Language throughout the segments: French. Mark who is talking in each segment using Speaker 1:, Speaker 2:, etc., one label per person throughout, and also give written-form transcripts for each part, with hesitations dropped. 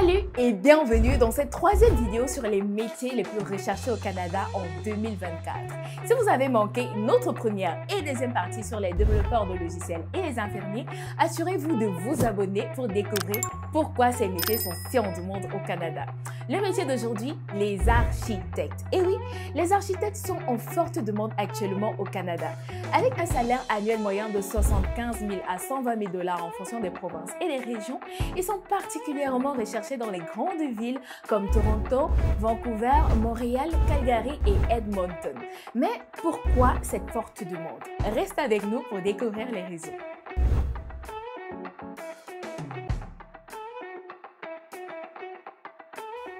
Speaker 1: Salut et bienvenue dans cette troisième vidéo sur les métiers les plus recherchés au Canada en 2024. Si vous avez manqué notre première et deuxième partie sur les développeurs de logiciels et les infirmiers, assurez-vous de vous abonner pour découvrir pourquoi ces métiers sont si en demande au Canada. Le métier d'aujourd'hui, les architectes. Et oui, les architectes sont en forte demande actuellement au Canada. Avec un salaire annuel moyen de 75 000 à 120 000 $ en fonction des provinces et des régions, ils sont particulièrement recherchés dans les grandes villes comme Toronto, Vancouver, Montréal, Calgary et Edmonton. Mais pourquoi cette forte demande? Reste avec nous pour découvrir les raisons.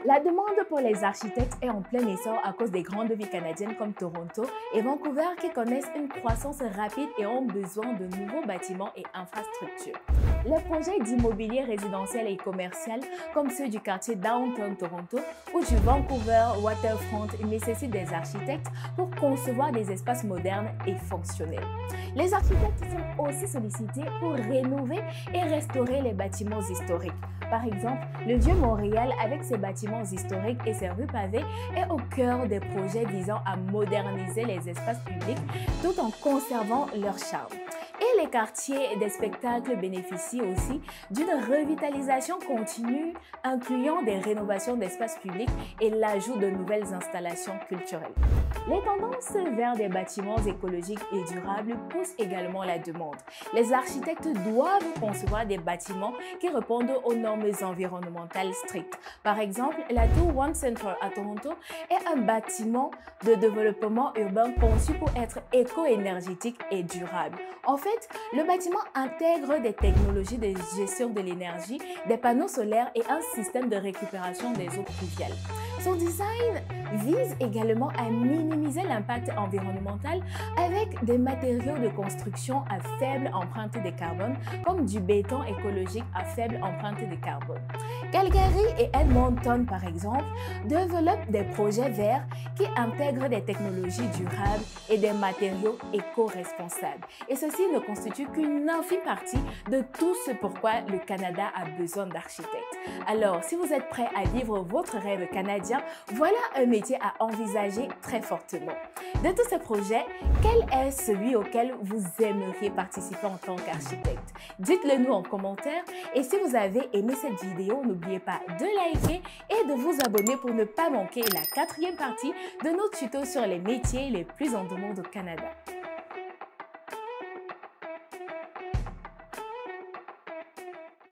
Speaker 1: La demande pour les architectes est en plein essor à cause des grandes villes canadiennes comme Toronto et Vancouver qui connaissent une croissance rapide et ont besoin de nouveaux bâtiments et infrastructures. Les projets d'immobilier résidentiel et commercial comme ceux du quartier Downtown Toronto ou du Vancouver Waterfront nécessitent des architectes pour concevoir des espaces modernes et fonctionnels. Les architectes sont aussi sollicités pour rénover et restaurer les bâtiments historiques. Par exemple, le Vieux Montréal avec ses bâtiments historiques et ses rues pavées est au cœur des projets visant à moderniser les espaces publics tout en conservant leur charme. Et les quartiers des spectacles bénéficient aussi d'une revitalisation continue, incluant des rénovations d'espaces publics et l'ajout de nouvelles installations culturelles. Les tendances vers des bâtiments écologiques et durables poussent également la demande. Les architectes doivent concevoir des bâtiments qui répondent aux normes environnementales strictes. Par exemple, la tour One Central à Toronto est un bâtiment de développement urbain conçu pour être éco-énergétique et durable. En fait, le bâtiment intègre des technologies de gestion de l'énergie, des panneaux solaires et un système de récupération des eaux pluviales. Son design vise également à minimiser l'impact environnemental avec des matériaux de construction à faible empreinte de carbone, comme du béton écologique à faible empreinte de carbone. Calgary et Edmonton, par exemple, développent des projets verts qui intègrent des technologies durables et des matériaux éco-responsables. Et ceci ne constitue qu'une infime partie de tout ce pourquoi le Canada a besoin d'architectes. Alors, si vous êtes prêt à vivre votre rêve canadien, voilà un métier à envisager très fortement. De tous ces projets, quel est celui auquel vous aimeriez participer en tant qu'architecte? Dites-le nous en commentaire et si vous avez aimé cette vidéo, n'oubliez pas de liker et de vous abonner pour ne pas manquer la quatrième partie de nos tutos sur les métiers les plus en demande au Canada.